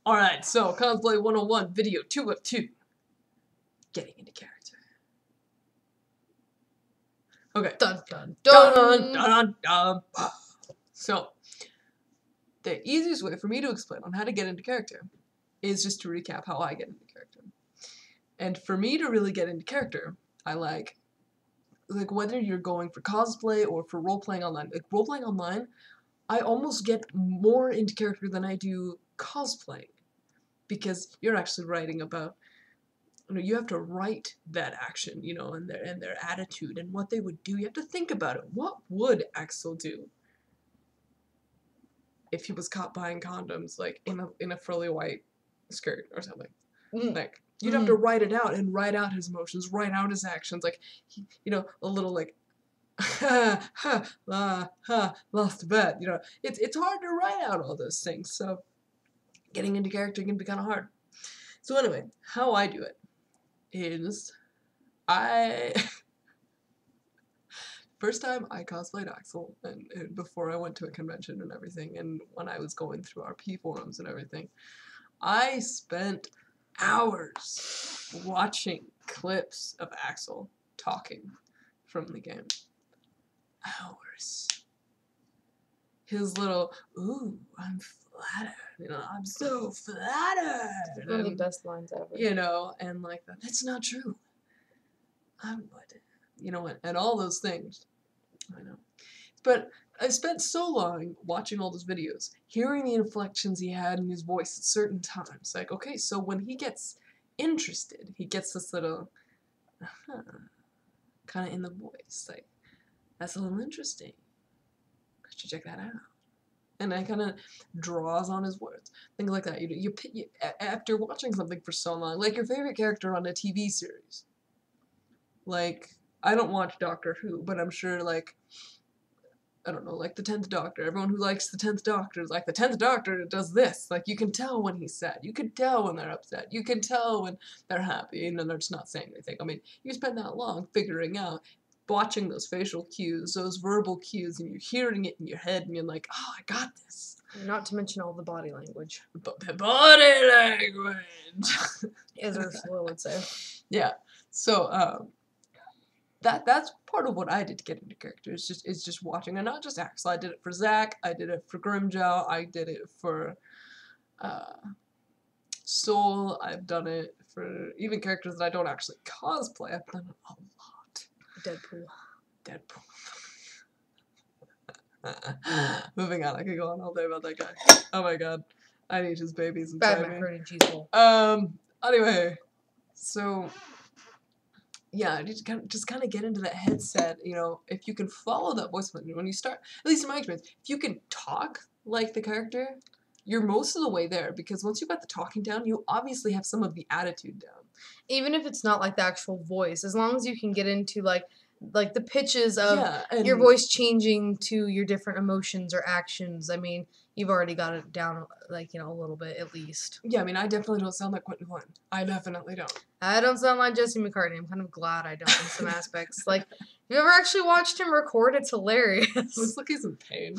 Alright, so Cosplay 101, video 2 of 2. Getting into character. Okay. Dun dun dun. Dun, dun, dun, dun. So, the easiest way for me to explain on how to get into character is just to recap how I get into character. And for me to really get into character, I like whether you're going for cosplay or for role-playing online. Like, role-playing online, I almost get more into character than I do cosplaying. Because you're actually writing about, you have to write that action, and their attitude and what they would do. You have to think about it. What would Axel do if he was caught buying condoms, like in a frilly white skirt or something? Like, you'd have to write it out and write out his emotions, write out his actions, like, a little like, lost a bet. It's hard to write out all those things. So getting into character can be kind of hard. So anyway, how I do it is first time I cosplayed Axel, and before I went to a convention and everything, and when I was going through RP forums and everything, I spent hours watching clips of Axel talking from the game. Hours. His little, ooh, I'm flattered, I'm so flattered. One of the best lines ever. And like, that's not true. I would, and all those things. I know. But I spent so long watching all those videos, hearing the inflections he had in his voice at certain times. Like, okay, so when he gets interested, he gets this little, kind of in the voice. Like, that's a little interesting. I should check that out. And I kind of draws on his words, things like that. You after watching something for so long, like your favorite character on a TV series. Like, I don't watch Doctor Who, but I'm sure, like, I don't know, like the 10th Doctor. Everyone who likes the 10th Doctor is like, the 10th Doctor does this. Like, you can tell when he's sad. You can tell when they're upset. You can tell when they're happy and then they're just not saying anything. I mean, you spend that long figuring out, watching those facial cues, those verbal cues, and you're hearing it in your head, and you're like, oh, I got this. Not to mention all the body language. But the body language! As Ursula would say. Yeah. So, that's part of what I did to get into character, is just watching, and not just Axel. I did it for Zach, I did it for Grimjow, I did it for, Soul, I've done it for even characters that I don't actually cosplay, I've done it a lot. Deadpool. Moving on, I could go on all day about that guy. Oh my god. I need his babies inside me. Bad macaroni and cheese bowl. Anyway. So, yeah, just kind of get into that headset, if you can follow that voice when you start, at least in my experience, if you can talk like the character, you're most of the way there, because once you've got the talking down, you obviously have some of the attitude down. Even if it's not like the actual voice, as long as you can get into like the pitches of your voice changing to your different emotions or actions, I mean, you've already got it down, like, a little bit at least. Yeah, I mean, I definitely don't sound like Quentin Horn. I definitely don't. I don't sound like Jesse McCartney. I'm kind of glad I don't in some aspects. Like, if you ever actually watched him record, it's hilarious. Looks like he's in pain.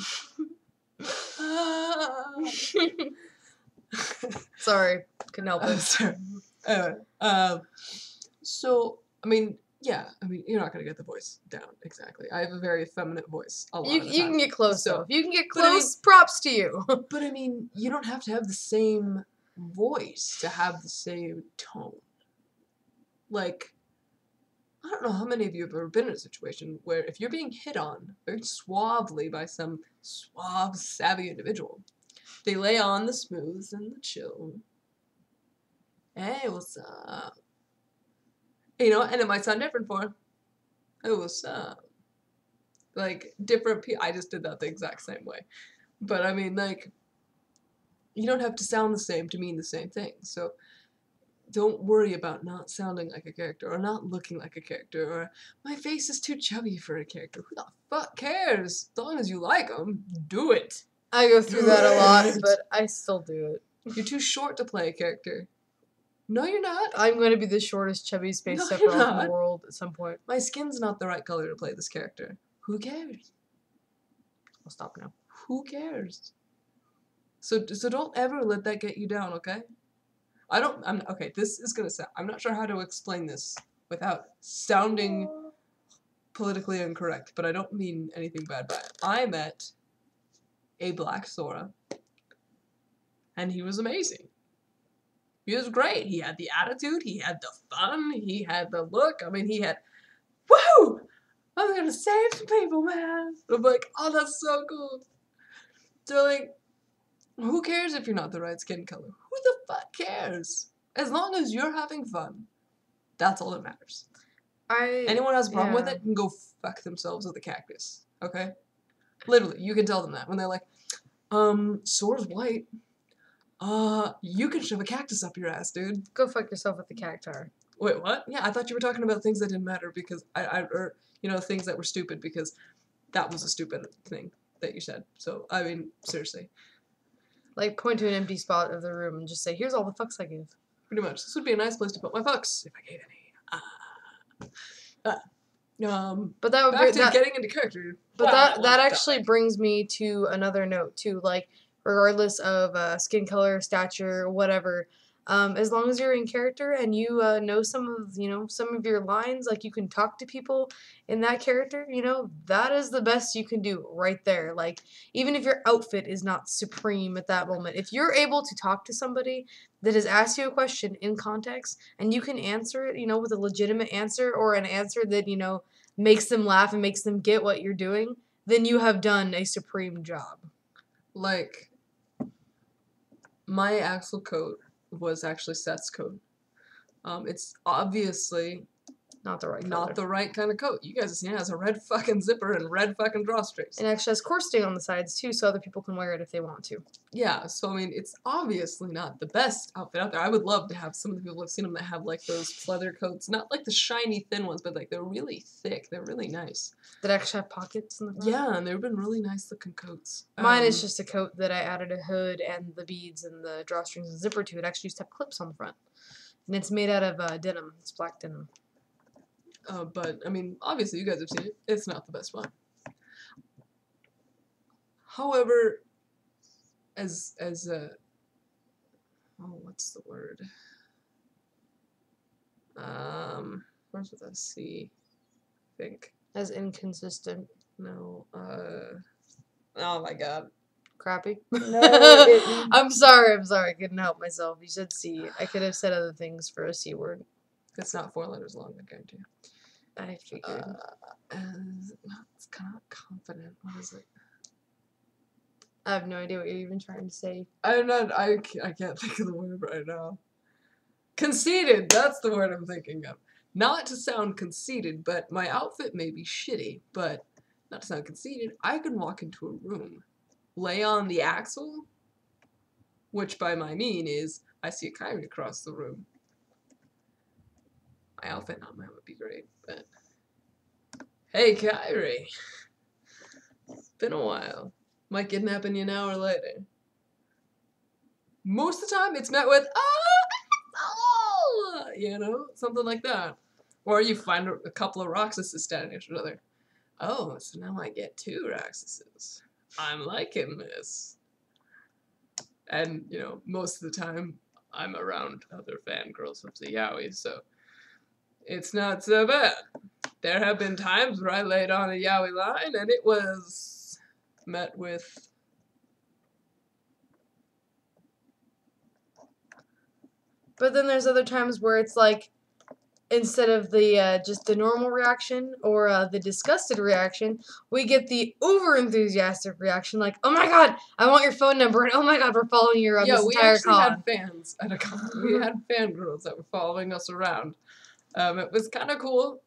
Sorry, couldn't help it. Sorry. So, I mean, you're not gonna get the voice down exactly. I have a very effeminate voice. You can get close, though. If you can get close, props to you. But I mean, you don't have to have the same voice to have the same tone. Like, I don't know how many of you have ever been in a situation where if you're being hit on very suavely by some suave, savvy individual, they lay on the smooth and the chill. Hey, what's up? And it might sound different for him. Hey, what's up? Like, different people. I just did that the exact same way. But I mean, like, you don't have to sound the same to mean the same thing. So don't worry about not sounding like a character or not looking like a character or my face is too chubby for a character. Who the fuck cares? As long as you like them, do it. I go through that a lot, but I still do it. You're too short to play a character. No, you're not. I'm going to be the shortest chubby space sephiroth in the world at some point. My skin's not the right color to play this character. Who cares? I'll stop now. Who cares? So don't ever let that get you down, okay? Okay, this is gonna sound, I'm not sure how to explain this without sounding politically incorrect, but I don't mean anything bad by it. I met a black Sora, and he was amazing. He was great. He had the attitude, he had the fun, he had the look. I mean, he had, woo! I'm gonna save some people, man. I'm like, oh, that's so cool. So, like, who cares if you're not the right skin color? Who the fuck cares? As long as you're having fun, that's all that matters. Anyone who has a problem with it can go fuck themselves with a cactus, okay? Literally, you can tell them that when they're like, Sora's white. You can shove a cactus up your ass, dude. Go fuck yourself with the cactar. Wait, what? Yeah, I thought you were talking about things that didn't matter because or things that were stupid because that was a stupid thing that you said. So, I mean, seriously. Like, point to an empty spot of the room and just say, here's all the fucks I gave. Pretty much. This would be a nice place to put my fucks if I gave any. But that would back to getting into character. But that actually brings me to another note too. Like, regardless of skin color, stature, whatever, as long as you're in character and you know some of your lines, like you can talk to people in that character, that is the best you can do right there. Like, even if your outfit is not supreme at that moment, if you're able to talk to somebody that has asked you a question in context and you can answer it, with a legitimate answer or an answer that, makes them laugh and makes them get what you're doing, then you have done a supreme job. Like, my Axel coat was actually Seth's coat. It's obviously not the right color. Not the right kind of coat. You guys have seen it has a red fucking zipper and red fucking drawstrings. It actually has corseting on the sides too, so other people can wear it if they want to. Yeah, so I mean, it's obviously not the best outfit out there. I would love to have some of the people I've seen them that have like those pleather coats, not like the shiny thin ones, but like they're really thick. They're really nice. That actually have pockets in the front. Yeah, and they've been really nice looking coats. Mine is just a coat that I added a hood and the beads and the drawstrings and zipper to. It actually used to have clips on the front, and it's made out of denim. It's black denim. But, I mean, obviously you guys have seen it. It's not the best one. However, as a... Oh, what's the word? Where's with a C? I think. As inconsistent. No, oh my god. Crappy? No, I'm sorry, I couldn't help myself. You said C. I could have said other things for a C word. It's not 4 letters long, I guarantee you. I figured. It's kind of confident. What is it? I have no idea what you're even trying to say. I can't think of the word right now. Conceited, that's the word I'm thinking of. Not to sound conceited, but my outfit may be shitty, but not to sound conceited, I can walk into a room, lay on the axle, which by my mean is, I see a Kyrie across the room. My outfit on mine would be great, but... Hey, Kyrie! It's been a while. Might kidnapping you now or later. Most of the time, it's met with, oh! Something like that. Or you find a couple of Roxases standing next to each other. Oh, so now I get 2 Roxases. I'm liking this. And, most of the time, I'm around other fangirls of the yaoi, so it's not so bad. There have been times where I laid on a yaoi line, and it was met with... But then there's other times where it's like, instead of the just the normal reaction or the disgusted reaction, we get the over-enthusiastic reaction, like, oh my god, I want your phone number, and oh my god, we're following you around this entire con. Yeah, we actually had fans at a con. We had fangirls that were following us around. It was kind of cool,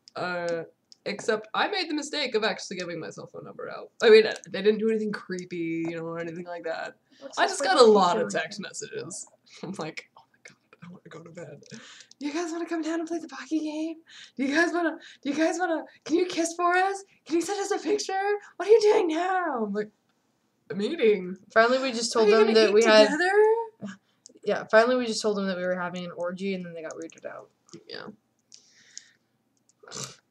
except I made the mistake of actually giving my cell phone number out. I mean, they didn't do anything creepy, or anything like that. I just got a lot of text messages. I'm like, I want to go to bed. Do you guys want to come down and play the Pocky game? Do you guys want to, can you kiss for us? Can you send us a picture? What are you doing now? I'm like, I'm eating. Finally, we just told them that we had... Yeah, finally we just told them that we were having an orgy, and then they got weirded out. Yeah.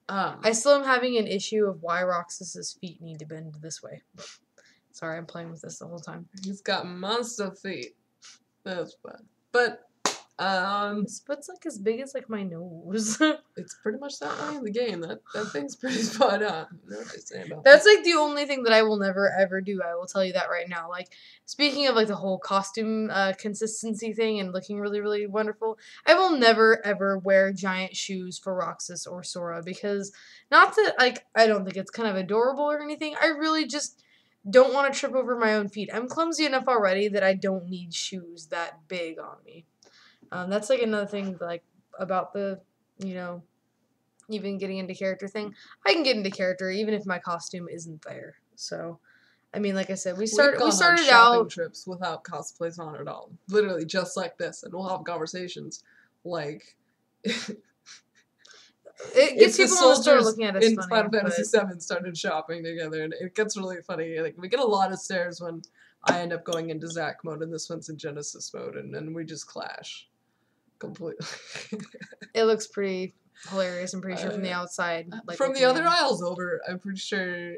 I still am having an issue of why Roxas's feet need to bend this way. Sorry, I'm playing with this the whole time. He's got monster feet. That's fun. But, His foot's like as big as like my nose. it's pretty much that way in the game. That thing's pretty spot on. No what say about That's that. like the only thing that I will never ever do. I will tell you that right now. Like, speaking of like the whole costume consistency thing and looking really, really wonderful, I will never ever wear giant shoes for Roxas or Sora because not that like I don't think it's kind of adorable or anything. I really just don't want to trip over my own feet. I'm clumsy enough already that I don't need shoes that big on me. That's like another thing like about the, you know, even getting into character thing. I can get into character even if my costume isn't there. So, I mean, like I said, we started on shopping out trips without cosplays on at all. Literally just like this, and we'll have conversations like it gets people in the store looking at us in funny, Final Fantasy VII started shopping together, and it gets really funny. Like we get a lot of stares when I end up going into Zack mode, and this one's in Genesis mode, and then we just clash completely. It looks pretty hilarious. I'm pretty sure from the outside. Like from the other aisles over, I'm pretty sure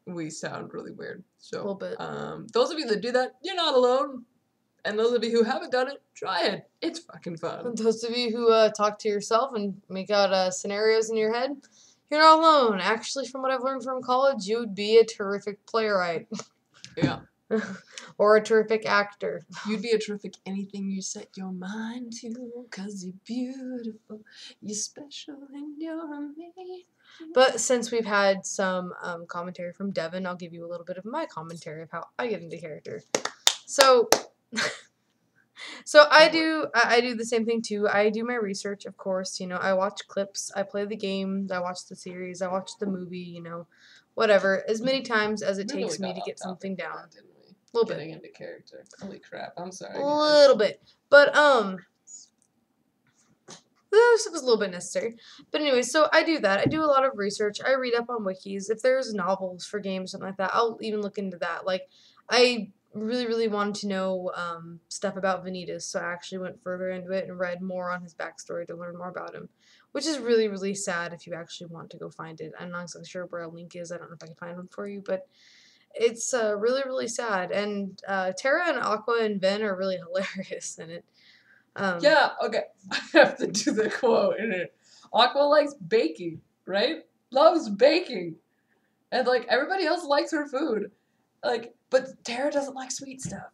we sound really weird. So, a little bit. Those of you that do that, you're not alone. And those of you who haven't done it, try it. It's fucking fun. And those of you who talk to yourself and make out scenarios in your head, you're not alone. Actually, from what I've learned from college, you would be a terrific playwright. Yeah. Or a terrific actor. You'd be a terrific anything you set your mind to, 'cause you're beautiful, you're special, and you're amazing. But since we've had some commentary from Devin, I'll give you a little bit of my commentary of how I get into character. So, I do the same thing too. I do my research, of course. You know, I watch clips, I play the game, I watch the series, I watch the movie. You know, whatever, as many times as it takes me to get something down. A little Getting into character. Holy crap! I'm sorry. A little bit, but this was a little bit necessary. But anyway, so I do that. I do a lot of research. I read up on wikis. If there's novels for games, something like that, I'll even look into that. Like, I really, really wanted to know stuff about Vanitas, so I actually went further into it and read more on his backstory to learn more about him, which is really, really sad if you actually want to go find it. I'm not exactly sure where a link is. I don't know if I can find one for you, but it's really, really sad. And Terra and Aqua and Ben are really hilarious in it. Yeah, okay. I have to do the quote in it. Aqua likes baking, right? Loves baking. And, like, everybody else likes her food. Like, but Terra doesn't like sweet stuff.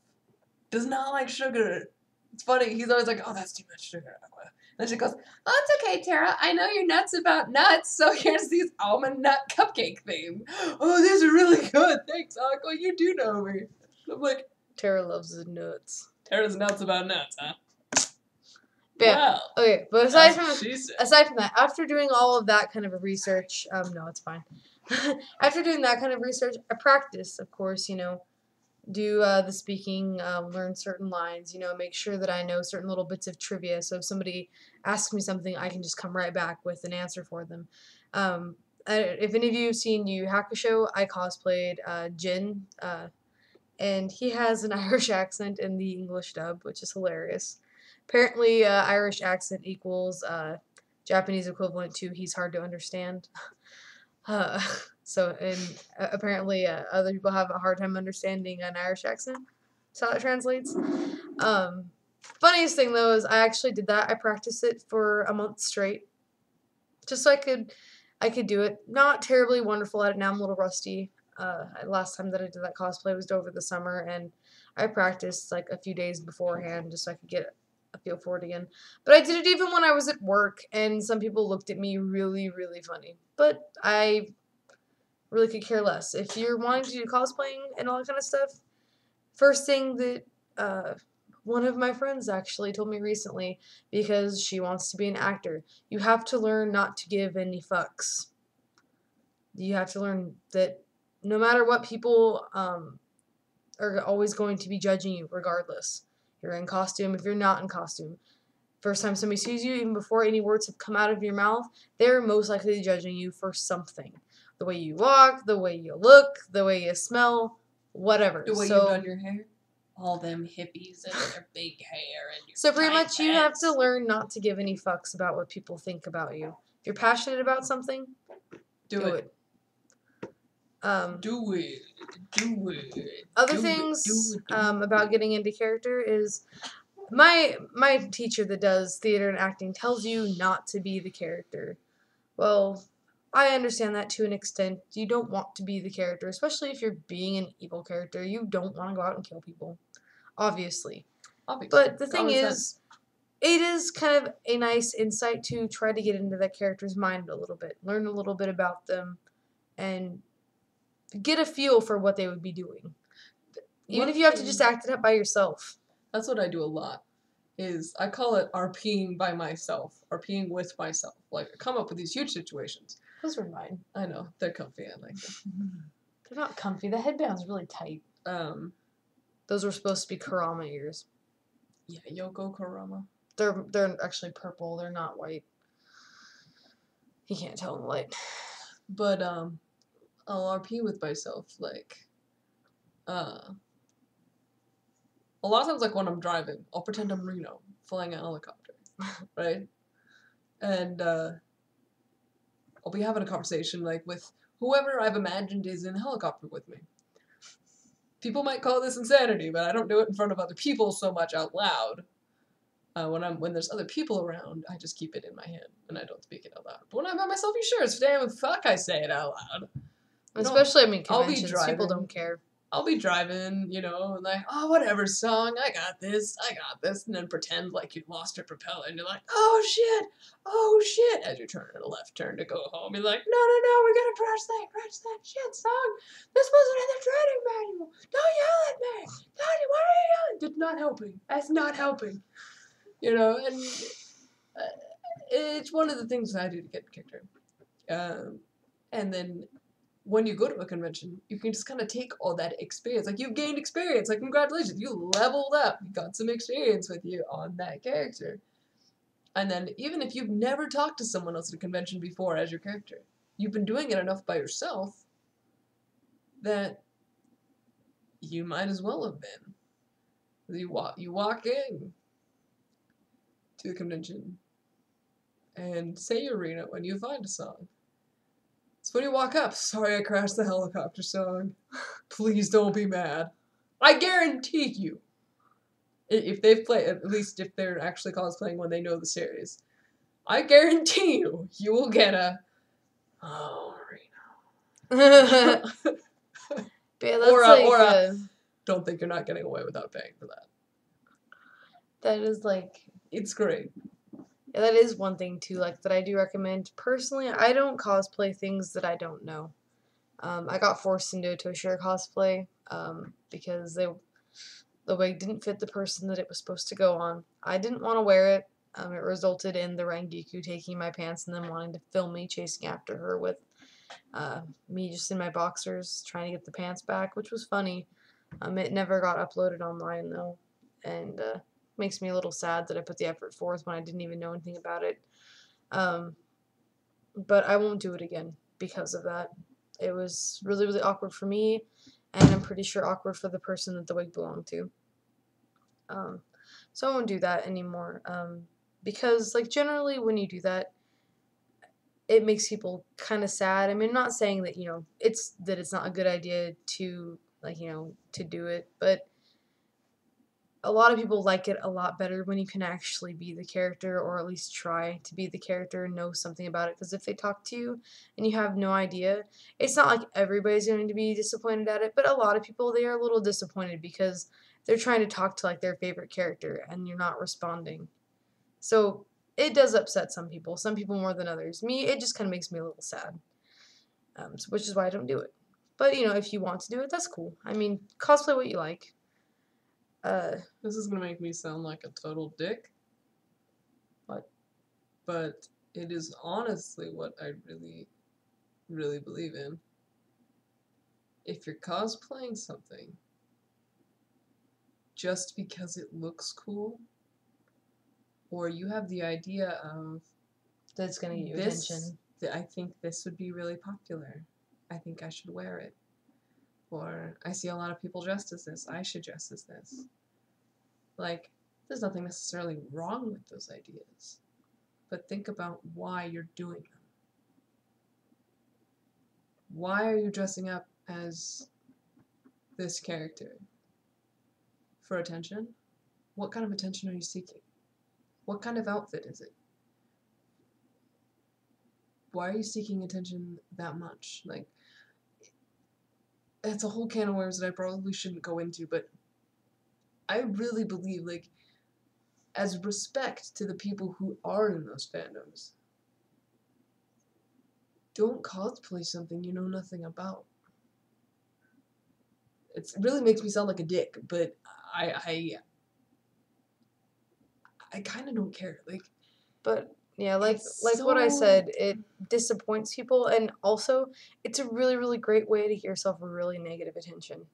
Does not like sugar. It's funny. He's always like, oh, that's too much sugar, Aqua. And she goes, oh, it's okay, Terra. I know you're nuts about nuts, so here's these almond nut cupcake thing. Oh, these are really good. Thanks, Aqua. You do know me. I'm like, Terra loves the nuts. Terra's nuts about nuts, huh? Yeah. Well, okay, but aside from that, after doing all of that kind of a research, no, it's fine. After doing that kind of research, I practice, of course, you know, do the speaking, learn certain lines, you know, make sure that I know certain little bits of trivia. So if somebody asks me something, I can just come right back with an answer for them. If any of you have seen Yu Yu Hakusho, I cosplayed Jin, and he has an Irish accent in the English dub, which is hilarious. Apparently, Irish accent equals Japanese equivalent to he's hard to understand. Apparently, other people have a hard time understanding an Irish accent. That's how that translates. Funniest thing, though, is I actually did that. I practiced it for a month straight. Just so I could do it. Not terribly wonderful at it. Now I'm a little rusty. Last time that I did that cosplay was over the summer, and I practiced like a few days beforehand just so I could get a feel for it again. But I did it even when I was at work, and some people looked at me really, really funny. But I really could care less. If you're wanting to do cosplaying and all that kind of stuff, first thing that one of my friends actually told me recently, because she wants to be an actor, you have to learn not to give any fucks. You have to learn that no matter what, people are always going to be judging you regardless. You're in costume, if you're not in costume. First time somebody sees you, even before any words have come out of your mouth, they're most likely judging you for something. The way you walk, the way you look, the way you smell, whatever. The way you've done your hair. All them hippies and their big hair and your So pretty much pants. You have to learn not to give any fucks about what people think about you. If you're passionate about something, do it. Do it. Do it. Other Do it. things Do it. about getting into character is my teacher that does theater and acting tells you not to be the character. Well, I understand that to an extent. You don't want to be the character, especially if you're being an evil character. You don't want to go out and kill people, obviously. But the thing is, it is kind of a nice insight to try to get into that character's mind a little bit, learn a little bit about them, and get a feel for what they would be doing. Even if you have to just act it up by yourself. That's what I do a lot. I call it RPing by myself, RPing with myself. Like, I come up with these huge situations. Those are mine. I know, they're comfy, I like them. They're not comfy, the headband's really tight. Those were supposed to be Kurama ears. Yeah, Yoko Kurama. They're actually purple, they're not white. You can't tell in the light. But, I'll RP with myself, like, a lot of times, like, when I'm driving, I'll pretend I'm Reno, flying a helicopter, right? And, I'll be having a conversation, like, with whoever I've imagined is in a helicopter with me. People might call this insanity, but I don't do it in front of other people so much out loud. When there's other people around, I just keep it in my head, and I don't speak it out loud. But when I'm by myself, you sure as damn fuck I say it out loud. Especially, I mean, conventions, people don't care. I'll be driving, you know, and like, oh, whatever song, I got this, and then pretend like you lost your propeller, and you're like, oh shit, as you're turning a left turn to go home, you're like, no, we gotta crash that shit song, this wasn't in the training manual, don't yell at me, what are you yelling? It's not helping, that's not helping, you know, and it's one of the things I do to get kicked in, and then when you go to a convention, you can just kind of take all that experience. Like, you've gained experience. Like, congratulations, you leveled up. You got some experience with you on that character. And then, even if you've never talked to someone else at a convention before as your character, you've been doing it enough by yourself that you might as well have been. You walk in to the convention and say your arena when you find a song. So when you walk up, sorry I crashed the helicopter song. Please don't be mad. I guarantee you, if they've played, at least if they're actually cosplaying when they know the series, I guarantee you will get a, oh, Reno. Don't think you're not getting away without paying for that. That is like... It's great. Yeah, that is one thing, too, like, that I do recommend. Personally, I don't cosplay things that I don't know. I got forced into a Toshiro cosplay, because the wig didn't fit the person that it was supposed to go on. I didn't want to wear it. It resulted in the Rangiku taking my pants and then wanting to film me chasing after her with me just in my boxers trying to get the pants back, which was funny. It never got uploaded online, though, and makes me a little sad that I put the effort forth when I didn't even know anything about it. But I won't do it again because of that. It was really, really awkward for me, and I'm pretty sure awkward for the person that the wig belonged to. So I won't do that anymore, because, like, generally when you do that, it makes people kind of sad. I mean, I'm not saying that, you know, it's not a good idea to, like, you know, to do it, but a lot of people like it a lot better when you can actually be the character, or at least try to be the character and know something about it. Because if they talk to you and you have no idea, it's not like everybody's going to be disappointed at it, but a lot of people, they are a little disappointed because they're trying to talk to, like, their favorite character and you're not responding. So it does upset some people more than others. Me, it just kind of makes me a little sad, which is why I don't do it. But, you know, if you want to do it, that's cool. I mean, cosplay what you like. This is gonna make me sound like a total dick, but it is honestly what I really, really believe in. If you're cosplaying something just because it looks cool, or you have the idea of that's gonna get you attention, I think this would be really popular, I think I should wear it. Or, I see a lot of people dressed as this, I should dress as this. Like, there's nothing necessarily wrong with those ideas. But think about why you're doing them. why are you dressing up as this character? For attention? What kind of attention are you seeking? What kind of outfit is it? Why are you seeking attention that much? Like, it's a whole can of worms that I probably shouldn't go into, but I really believe, like, as respect to the people who are in those fandoms, don't cosplay something you know nothing about. It really makes me sound like a dick, but I kind of don't care. Like, but yeah, like what I said, it disappoints people, and also it's a really, really great way to get yourself a really negative attention.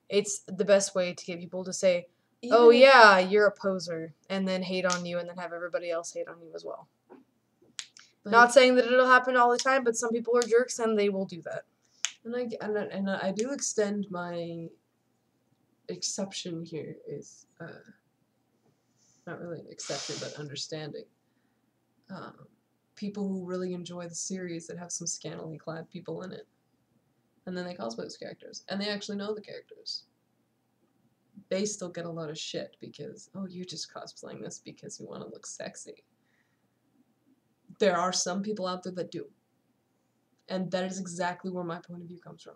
It's the best way to get people to say, "Oh yeah, you're a poser," and then hate on you, and then have everybody else hate on you as well. Not saying that it'll happen all the time, but some people are jerks, and they will do that. And I do extend my exception here is not really an exception, but understanding. People who really enjoy the series that have some scantily clad people in it, and then they cosplay those characters, and they actually know the characters. They still get a lot of shit because, oh, you're just cosplaying this because you want to look sexy. There are some people out there that do. And that is exactly where my point of view comes from.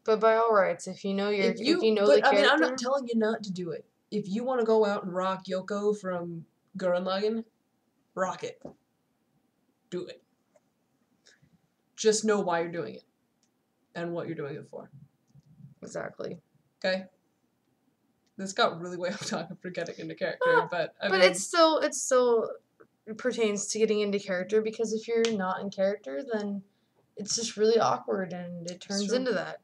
But by all rights, if you know the character... I mean, I'm not telling you not to do it. If you want to go out and rock Yoko from Gurren Lagann, rock it. Do it. Just know why you're doing it. And what you're doing it for. Exactly. Okay? This got really way off topic for getting into character, but I mean... But it still pertains to getting into character, because if you're not in character, then it's just really awkward, and it turns into that.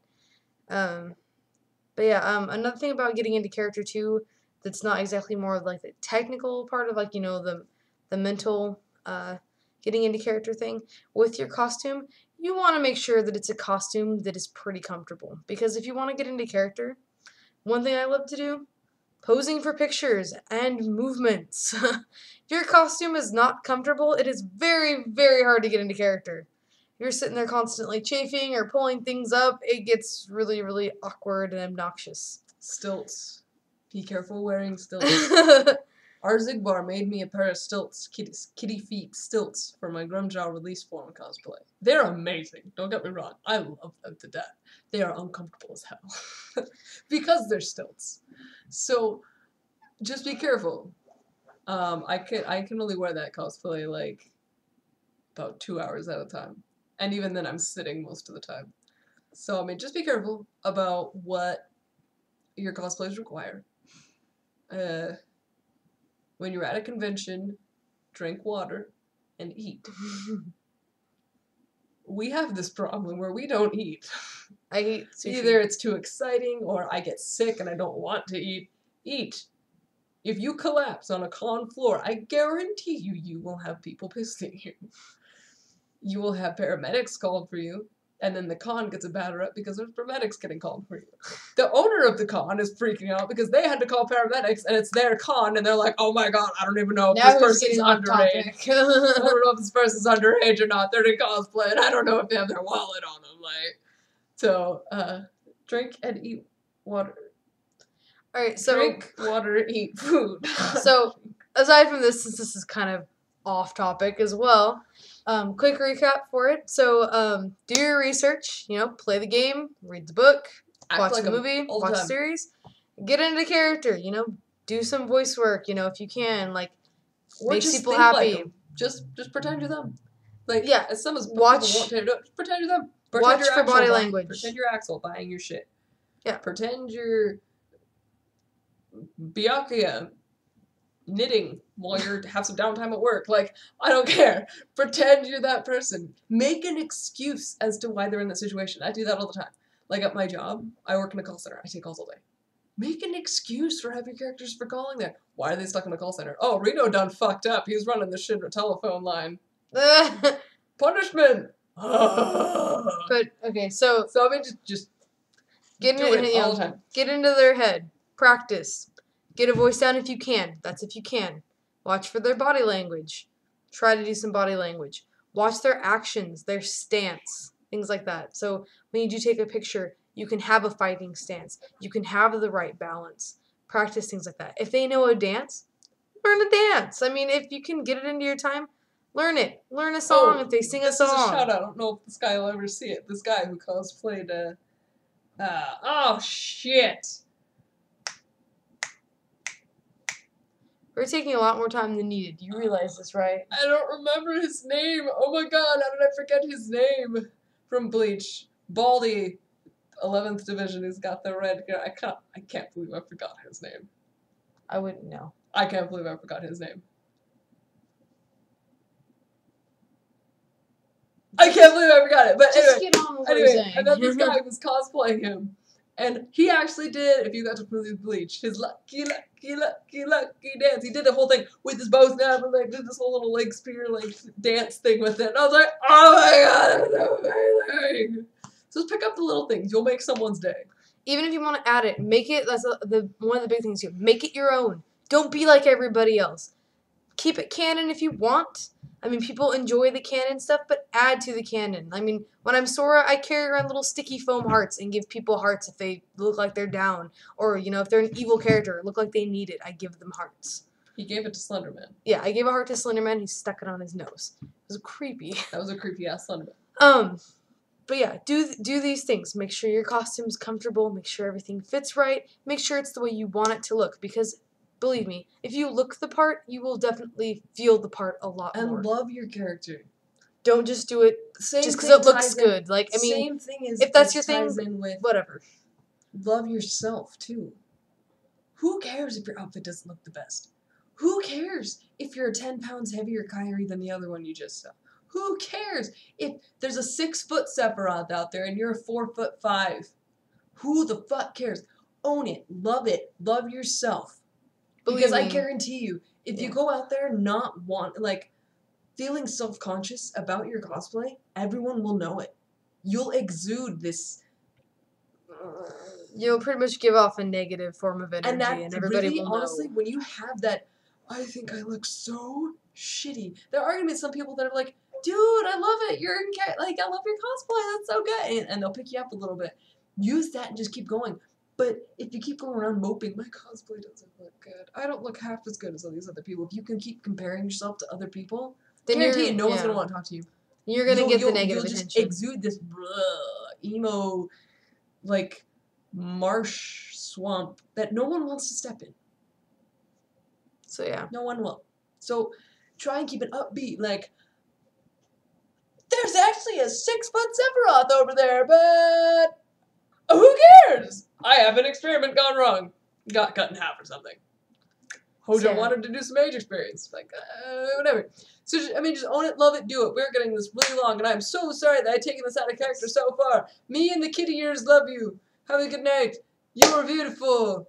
But yeah, another thing about getting into character too, that's not exactly more like the technical part of, like, you know, the mental getting into character thing with your costume. You want to make sure that it's a costume that is pretty comfortable, because if you want to get into character, one thing I love to do, posing for pictures and movements. If your costume is not comfortable, it is very, very hard to get into character. You're sitting there constantly chafing or pulling things up, it gets really, really awkward and obnoxious. Stilts. Be careful wearing stilts. Our Zigbar made me a pair of stilts, kitty feet stilts, for my Grumjow release form cosplay. They're amazing, don't get me wrong. I love them to death. They are uncomfortable as hell. Because they're stilts. So, just be careful. I can only wear that cosplay, like, about 2 hours at a time. And even then, I'm sitting most of the time. So, I mean, just be careful about what your cosplays require. When you're at a convention, drink water and eat. We have this problem where we don't eat. I eat sushi. Either it's too exciting or I get sick and I don't want to eat. Eat. If you collapse on a con floor, I guarantee you will have people pissing you. You will have paramedics called for you, and then the con gets a bad rep because there's paramedics getting called for you. The owner of the con is freaking out because they had to call paramedics, and it's their con, and they're like, oh my god, I don't even know if this person's underage. I don't know if this person's underage or not. They're in cosplay, and I don't know if they have their wallet on them. Like, so, drink and eat water. Alright, so... Drink water, eat food. So, aside from this, since this is kind of off topic as well, quick recap for it. So, do your research, you know, play the game, read the book, watch the movie, watch the series, get into character, you know, do some voice work, you know, if you can, like, makes people happy. Like just pretend you're them. Like, yeah, as some people won't tell you to do it, pretend you're them. Watch for body language. Pretend you're Axel buying your shit. Yeah. Pretend you're Byakuya knitting while you have some downtime at work. Like, I don't care. Pretend you're that person. Make an excuse as to why they're in that situation. I do that all the time. Like, at my job, I work in a call center. I take calls all day. Make an excuse for having characters for calling there. Why are they stuck in the call center? Oh, Reno done fucked up. He was running the shit telephone line. Punishment! But, okay, so I mean, just get do it all the time. Get into their head. Practice. Get a voice down if you can. That's if you can. Watch for their body language. Try to do some body language. Watch their actions, their stance. things like that. So when you do take a picture, you can have a fighting stance. You can have the right balance. Practice things like that. If they know a dance, learn a dance. I mean, if you can get it into your time, learn it. Learn a song if they sing a song. This is a shout out. I don't know if this guy will ever see it. This guy who cosplayed oh shit. We're taking a lot more time than needed. You realize this, right? I don't remember his name. Oh my god, how did I forget his name? From Bleach. Baldy. 11th Division, who's got the red hair. I can't believe I forgot his name. I wouldn't know. I can't believe I forgot his name. I can't believe I forgot it. But just anyway, get on with what you're saying. and then this guy was cosplaying him. And he actually did, if you got to play Bleach, his lucky dance. He did the whole thing with his bow snap and like did this whole little leg spear like dance thing with it. And I was like, oh my god, that's amazing. So just pick up the little things. You'll make someone's day. Even if you want to add it, make it, that's one of the big things here. Make it your own. Don't be like everybody else. Keep it canon if you want. I mean, people enjoy the canon stuff, but add to the canon. I mean, when I'm Sora, I carry around little sticky foam hearts and give people hearts if they look like they're down. Or, you know, if they're an evil character, look like they need it, I give them hearts. He gave it to Slenderman. Yeah, I gave a heart to Slenderman. He stuck it on his nose. It was creepy. That was a creepy-ass Slenderman. But yeah, do these things. Make sure your costume's comfortable. Make sure everything fits right. Make sure it's the way you want it to look. Because, believe me, if you look the part, you will definitely feel the part a lot more. And love your character. Don't just do it just because it looks good. Like, I mean, same thing is if that's your thing, with whatever. Love yourself, too. Who cares if your outfit doesn't look the best? Who cares if you're 10 pounds heavier Kyrie than the other one you just saw? Who cares if there's a 6-foot Sephiroth out there and you're a 4'5"? Who the fuck cares? Own it. Love it. Love yourself. Because I guarantee you, if you go out there not feeling self-conscious about your cosplay, everyone will know it. You'll exude this. You'll pretty much give off a negative form of energy, and everybody really, will know. Honestly, when you have that, I think I look so shitty. There are gonna be some people that are like, dude, I love it. I love your cosplay. That's so good. And they'll pick you up a little bit. Use that and just keep going. But if you keep going around moping, my cosplay doesn't look good. I don't look half as good as all these other people. If you can keep comparing yourself to other people, then guarantee no one's going to want to talk to you. You're going to get the negative attention. You'll just exude this emo, marsh swamp that no one wants to step in. So, yeah. No one will. So, try and keep it upbeat. There's actually a 6-foot Sephiroth over there, but who cares? I have an experiment gone wrong. Got cut in half or something. Hoja wanted to do some age experience. Whatever. So, just own it, love it, do it. We're getting this really long, and I'm so sorry that I've taken this out of character so far. Me and the kitty ears love you. Have a good night. You are beautiful.